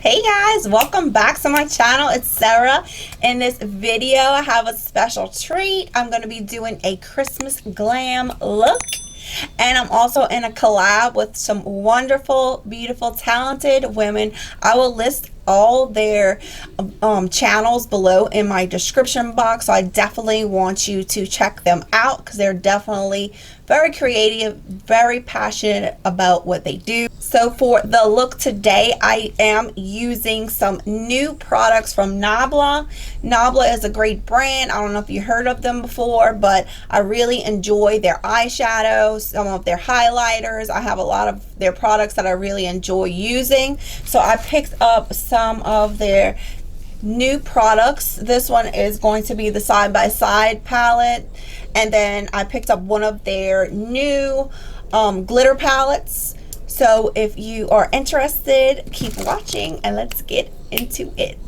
Hey guys, welcome back to my channel. It's Sarah. In this video I have a special treat. I'm going to be doing a Christmas glam look, and I'm also in a collab with some wonderful, beautiful, talented women. I will list all their channels below in my description box, so I definitely want you to check them out because they're definitely very creative, very passionate about what they do. So for the look today, I am using some new products from Nabla. Nabla is a great brand. I don't know if you heard of them before, but I really enjoy their eyeshadows, some of their highlighters. I have a lot of their products that I really enjoy using. So I picked up some of their new products. This one is going to be the side-by-side palette, and then I picked up one of their new glitter palettes. So if you are interested, keep watching and let's get into it.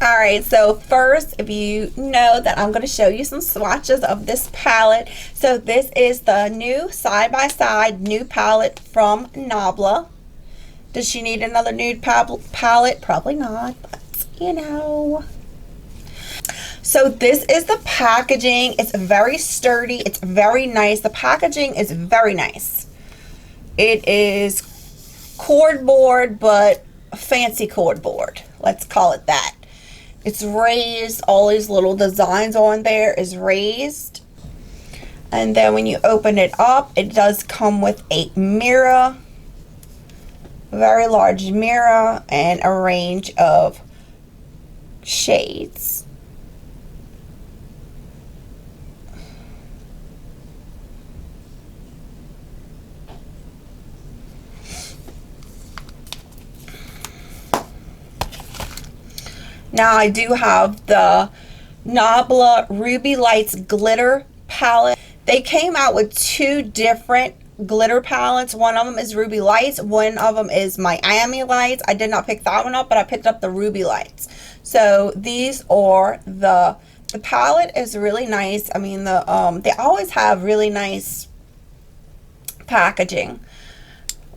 Alright, so first, if you know that I'm going to show you some swatches of this palette. So this is the new side-by-side new palette from Nabla. Does she need another nude palette? Probably not, but you know. So this is the packaging. It's very sturdy. It's very nice. The packaging is very nice. It is cardboard, but fancy cardboard. Let's call it that. It's raised. All these little designs on there is raised. And then when you open it up, it does come with a mirror, a very large mirror, and a range of shades. Now I do have the Nabla Ruby Lights glitter palette. They came out with two different glitter palettes. One of them is Ruby Lights, one of them is Miami Lights. I did not pick that one up, but I picked up the Ruby Lights. So these are the palette is really nice. I mean, they always have really nice packaging.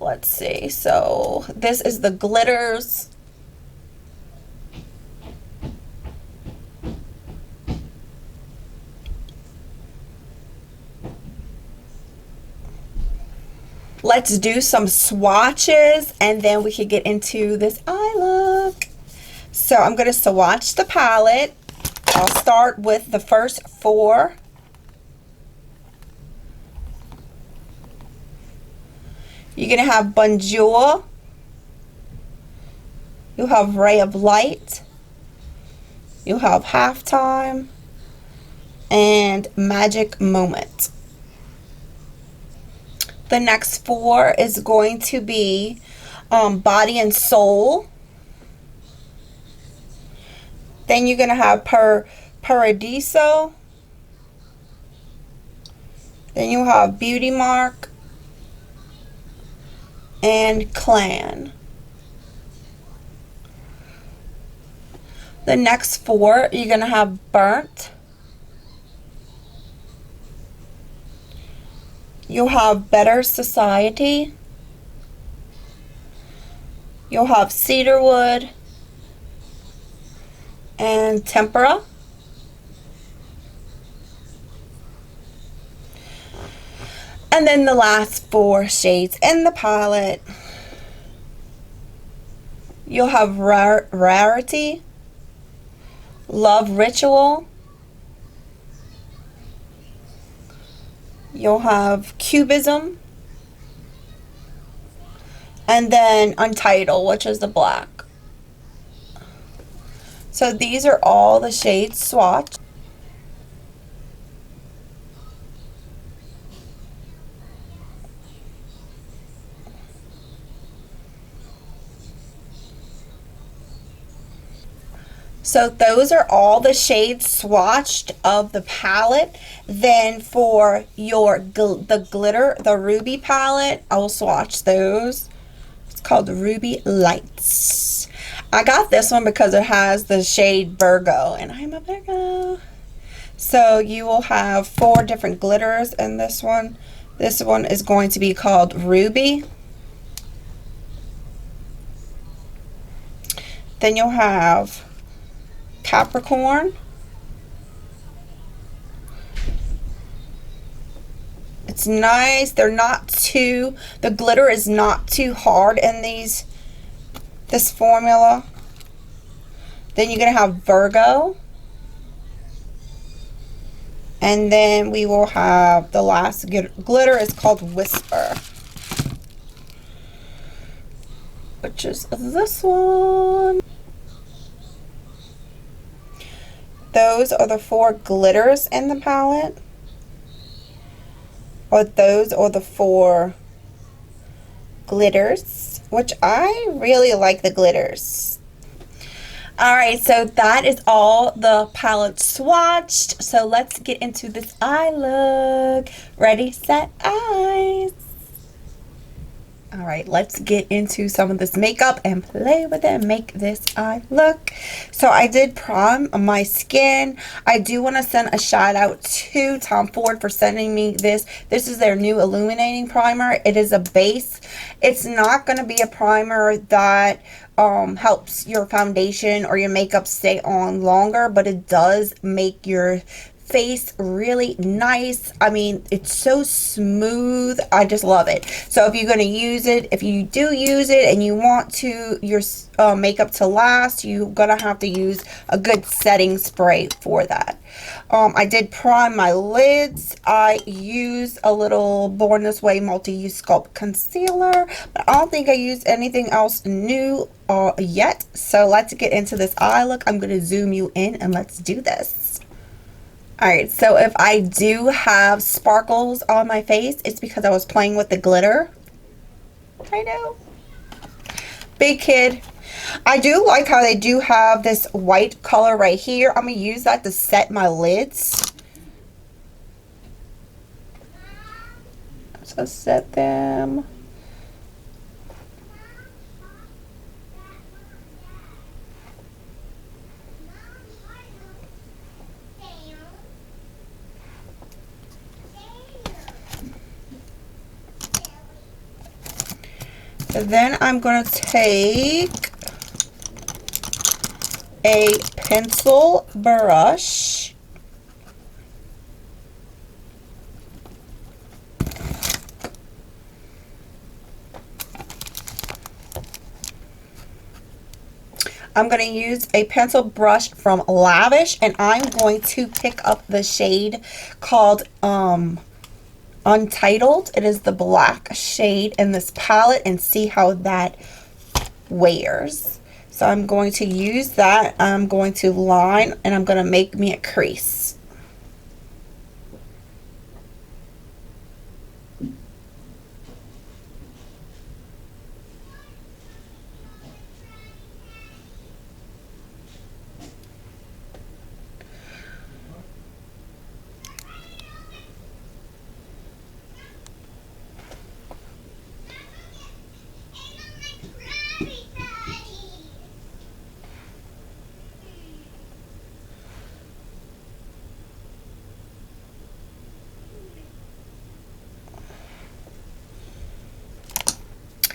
Let's see. So this is the glitters. Let's do some swatches and then we can get into this eye look. So I'm going to swatch the palette. I'll start with the first four. You're going to have Bonjour. You have Ray of Light. You have Halftime and Magic Moment. The next four is going to be Body and Soul. Then you're going to have Paradiso. Then you have Beauty Mark and Clan. The next four, you're going to have Burnt. You'll have Better Society. You'll have Cedarwood and Tempera. And then the last four shades in the palette. You'll have Rarity, Love Ritual. You'll have Cubism, and then Untitled, which is the black. So these are all the shades swatched. So those are all the shades swatched of the palette. Then for your the glitter, the Ruby palette, I will swatch those. It's called the Ruby Lights. I got this one because it has the shade Virgo, and I'm a Virgo. So you will have 4 different glitters in this one. This one is going to be called Ruby. Then you'll have Capricorn. It's nice. They're not too, the glitter is not too hard in this formula. Then you're going to have Virgo. And then we will have the last glitter is called Whisper, which is this one. Those are the 4 glitters in the palette. Or those are the 4 glitters, which I really like the glitters. Alright, so that is all the palette swatched. So let's get into this eye look. Ready, set, eyes. Alright, let's get into some of this makeup and play with it and make this eye look. So I did prime my skin. I do want to send a shout out to Tom Ford for sending me this. This is their new illuminating primer. It is a base. It's not going to be a primer that helps your foundation or your makeup stay on longer, but it does make your face really nice. I mean, it's so smooth. I just love it. So if you're going to use it, if you do use it and you want to your makeup to last, you're going to have to use a good setting spray for that. I did prime my lids. I used a little Born This Way multi-use sculpt concealer, but I don't think I used anything else new yet. So let's get into this eye look. I'm going to zoom you in and let's do this. Alright, so if I do have sparkles on my face, it's because I was playing with the glitter. I know. Big kid. I do like how they do have this white color right here. I'm going to use that to set my lids. So set them. Then I'm going to take a pencil brush I'm going to use a pencil brush from Lavish, and I'm going to pick up the shade called Untitled. It is the black shade in this palette, and see how that wears. So I'm going to use that. I'm going to line, and I'm going to make me a crease.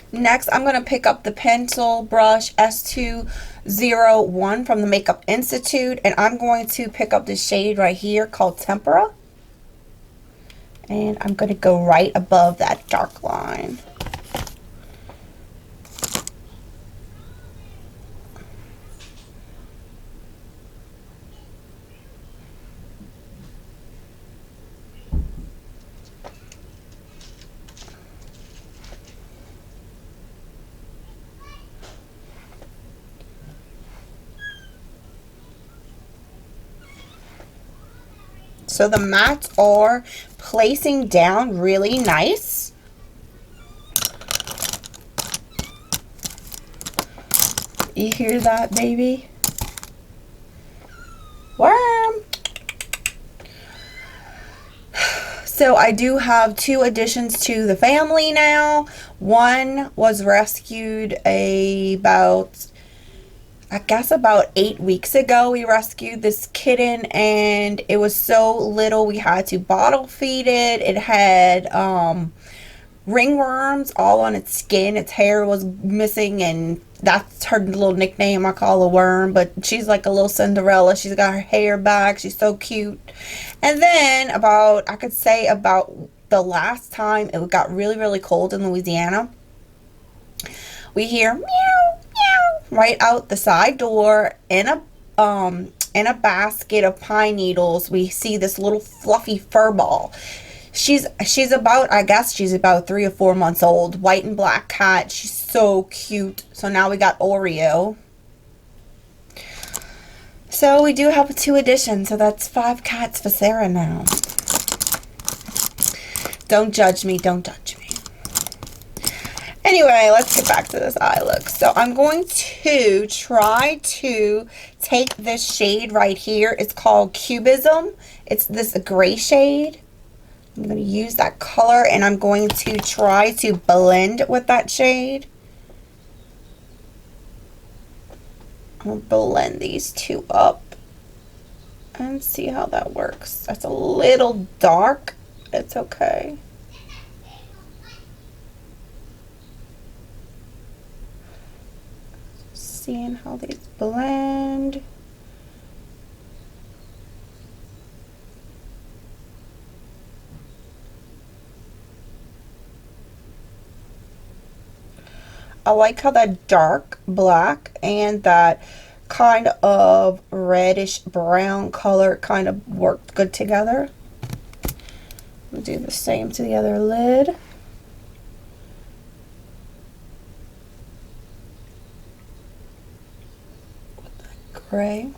Next, I'm going to pick up the pencil brush S201 from the Makeup Institute, and I'm going to pick up the shade right here called Tempera. And I'm going to go right above that dark line. So the mattes are placing down really nice. You hear that, baby? Worm! So I do have 2 additions to the family now. One was rescued about I guess about 8 weeks ago, we rescued this kitten, and it was so little we had to bottle feed it. It had ringworms all on its skin. Its hair was missing, and that's her little nickname. I call her Worm, but she's like a little Cinderella. She's got her hair back. She's so cute. And then I could say about the last time it got really, really cold in Louisiana, we hear meow, meow right out the side door in a basket of pine needles. We see this little fluffy fur ball. She's about, I guess she's about 3 or 4 months old. White and black cat. She's so cute. So now we got Oreo. So we do have 2 additions. So that's 5 cats for Sarah now. Don't judge me. Don't judge me. Anyway, let's get back to this eye look. So I'm going to try to take this shade right here. It's called Cubism. It's this gray shade. I'm going to use that color, and I'm going to try to blend with that shade. I'm going to blend these 2 up and see how that works. That's a little dark. It's okay. Seeing how these blend. I like how that dark black and that kind of reddish brown color kind of worked good together. We'll do the same to the other lid. With that gray.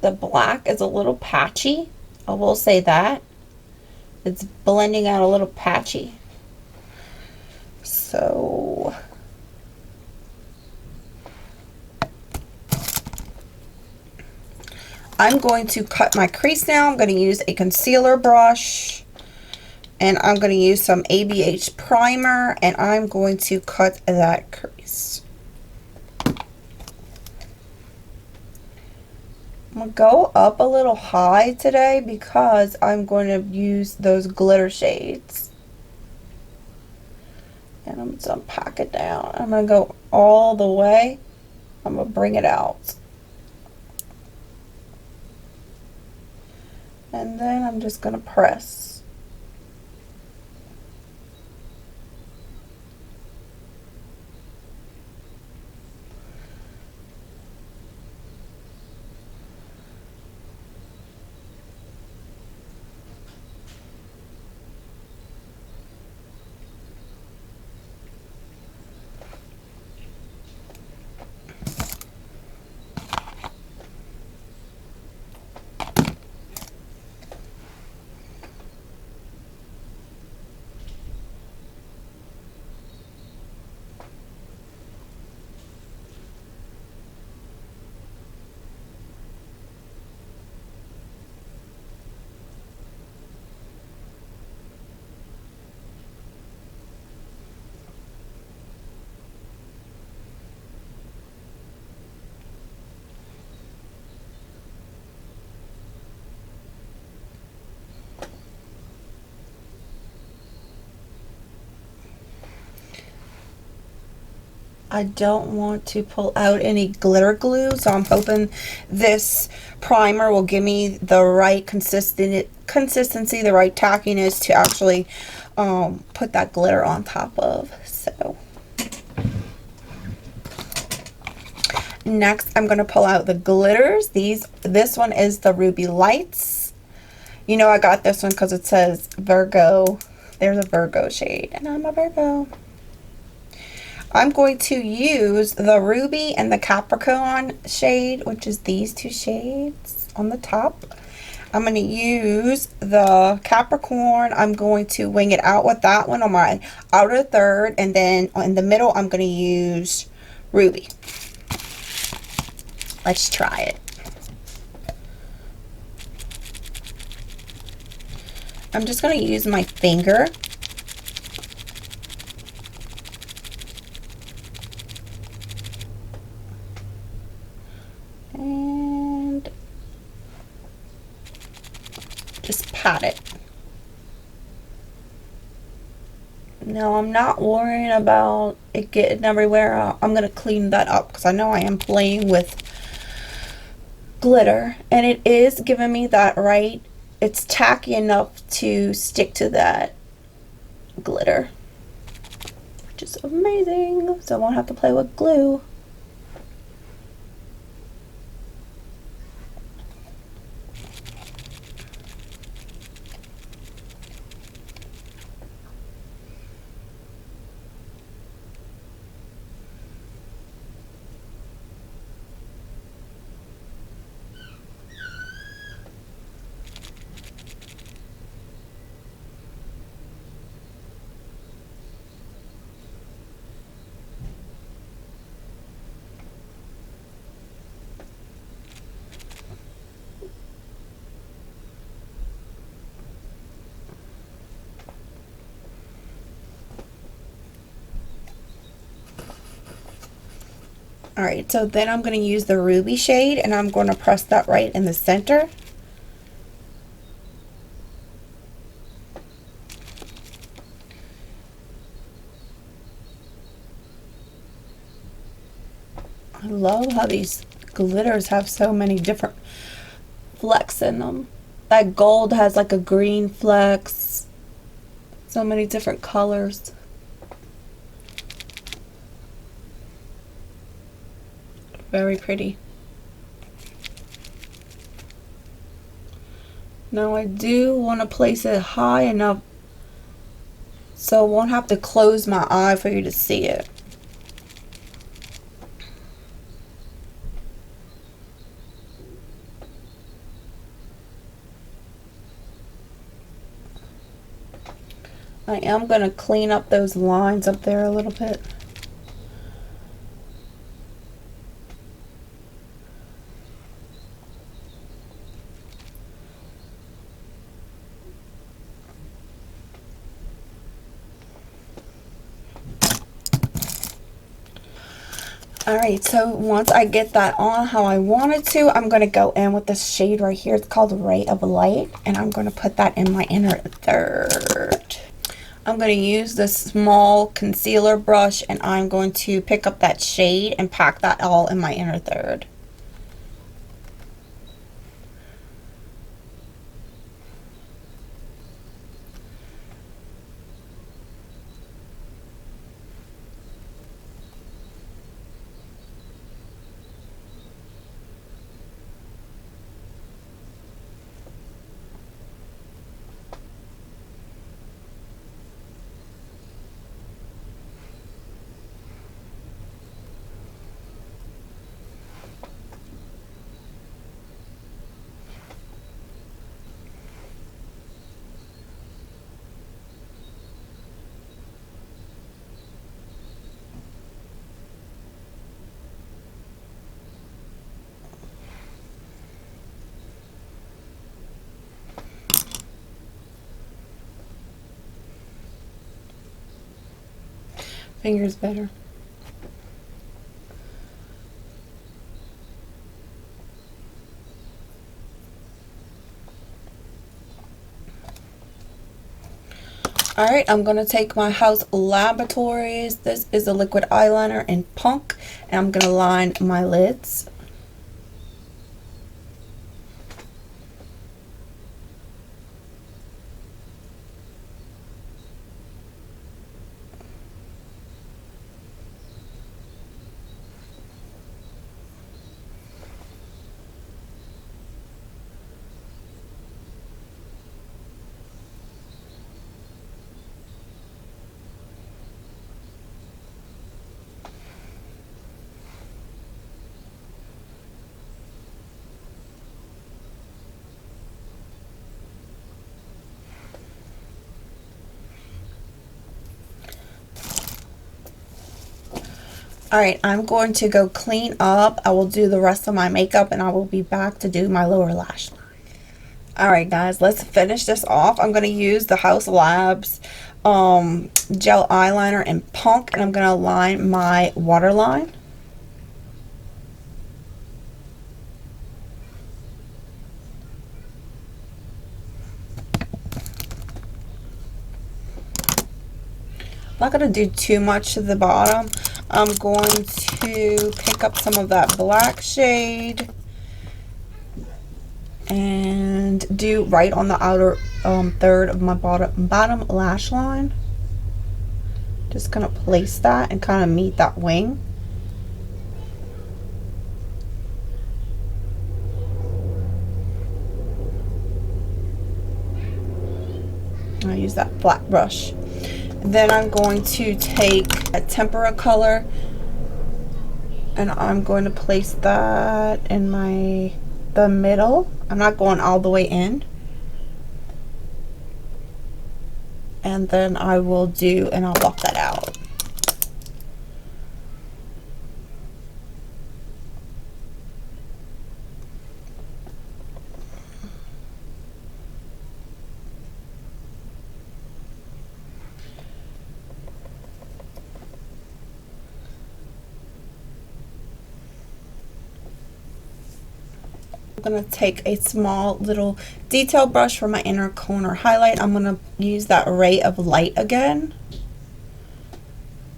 The black is a little patchy. I will say that. It's blending out a little patchy. So I'm going to cut my crease now. I'm going to use a concealer brush, and I'm going to use some ABH primer, and I'm going to cut that crease. I'm going to go up a little high today because I'm going to use those glitter shades. And I'm just going to pack it down. I'm going to go all the way. I'm going to bring it out. And then I'm just going to press. I don't want to pull out any glitter glue, so I'm hoping this primer will give me the right consistency, the right tackiness to actually put that glitter on top of. So next I'm going to pull out the glitters. This one is the Ruby Lights. You know, I got this one because it says Virgo. There's a Virgo shade, and I'm a Virgo. I'm going to use the Ruby and the Capricorn shade, which is these 2 shades on the top. I'm going to use the Capricorn. I'm going to wing it out with that one on my outer third. And then in the middle, I'm going to use Ruby. Let's try it. I'm just going to use my finger. And just pat it. Now I'm not worrying about it getting everywhere. I'm going to clean that up because I know I am playing with glitter and it is giving me that right. It's tacky enough to stick to that glitter, which is amazing. So I won't have to play with glue. Alright, so then I'm going to use the Ruby shade and I'm going to press that right in the center. I love how these glitters have so many different flecks in them. That gold has like a green flecks. So many different colors. Very pretty. Now I do want to place it high enough so I won't have to close my eye for you to see it. I am going to clean up those lines up there a little bit. Alright, so once I get that on how I want it to, I'm going to go in with this shade right here. It's called Ray of Light, and I'm going to put that in my inner third. I'm going to use this small concealer brush, and I'm going to pick up that shade and pack that all in my inner third. Fingers better. Alright, I'm going to take my House Laboratories. This is a liquid eyeliner in Punk, and I'm going to line my lids. Alright, I'm going to go clean up. I will do the rest of my makeup and I will be back to do my lower lash line. Alright guys, let's finish this off. I'm going to use the House Labs gel eyeliner in Punk, and I'm going to line my waterline. I'm not going to do too much to the bottom. I'm going to pick up some of that black shade and do right on the outer third of my bottom lash line. Just gonna place that and kind of meet that wing. I'll use that flat brush. Then I'm going to take a tempera color and I'm going to place that in the middle. I'm not going all the way in. And then I will do, and I'll buff that out. I'm going to take a small little detail brush for my inner corner highlight. I'm going to use that Ray of Light again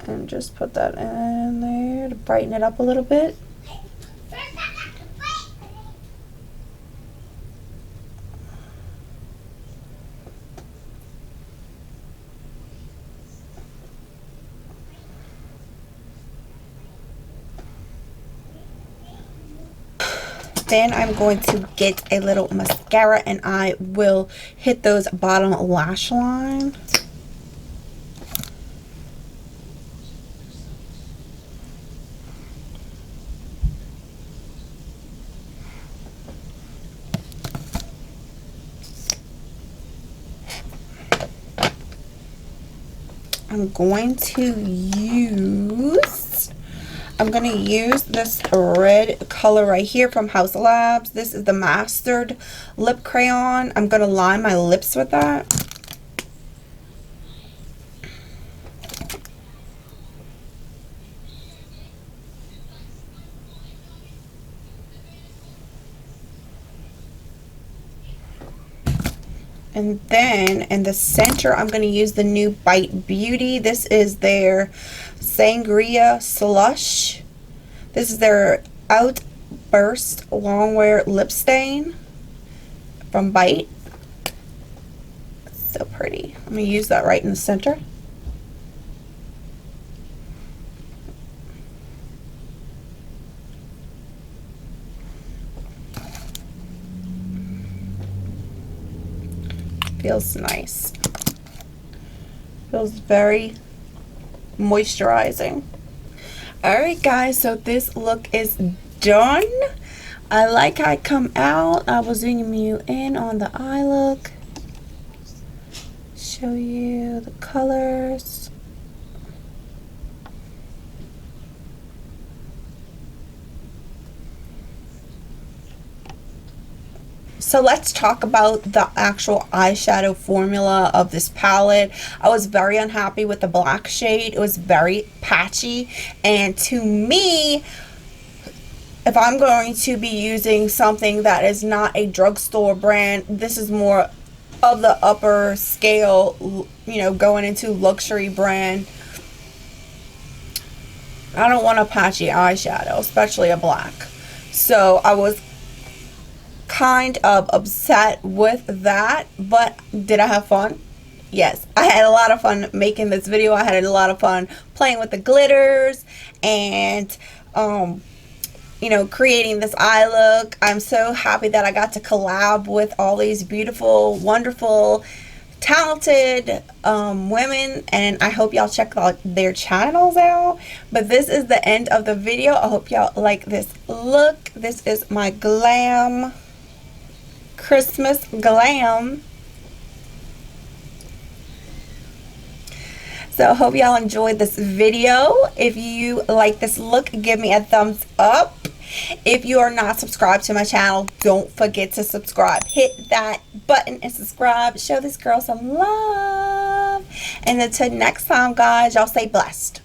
and just put that in there to brighten it up a little bit. Then I'm going to get a little mascara and I will hit those bottom lash lines. I'm going to use this red color right here from House Labs. This is the Mastered Lip Crayon. I'm going to line my lips with that. And then in the center, I'm going to use the new Bite Beauty. This is their Sangria Slush. This is their Outburst Longwear Lip Stain from Bite. So pretty. I'm going to use that right in the center. Feels nice. Feels very moisturizing. Alright guys, so this look is done. I like how I come out. I will zoom you in on the eye look. Show you the colors. So let's talk about the actual eyeshadow formula of this palette. I was very unhappy with the black shade. It was very patchy, and to me, if I'm going to be using something that is not a drugstore brand, this is more of the upper scale, you know, going into luxury brand. I don't want a patchy eyeshadow, especially a black. So I was kind of upset with that, but did I have fun? Yes, I had a lot of fun making this video. I had a lot of fun playing with the glitters and you know, creating this eye look. I'm so happy that I got to collab with all these beautiful, wonderful, talented women, and I hope y'all check out their channels out. But this is the end of the video. I hope y'all like this look. This is my Glam Christmas Glam. So hope y'all enjoyed this video. If you like this look, give me a thumbs up. If you are not subscribed to my channel, don't forget to subscribe. Hit that button and subscribe. Show this girl some love. And until next time, guys, y'all stay blessed.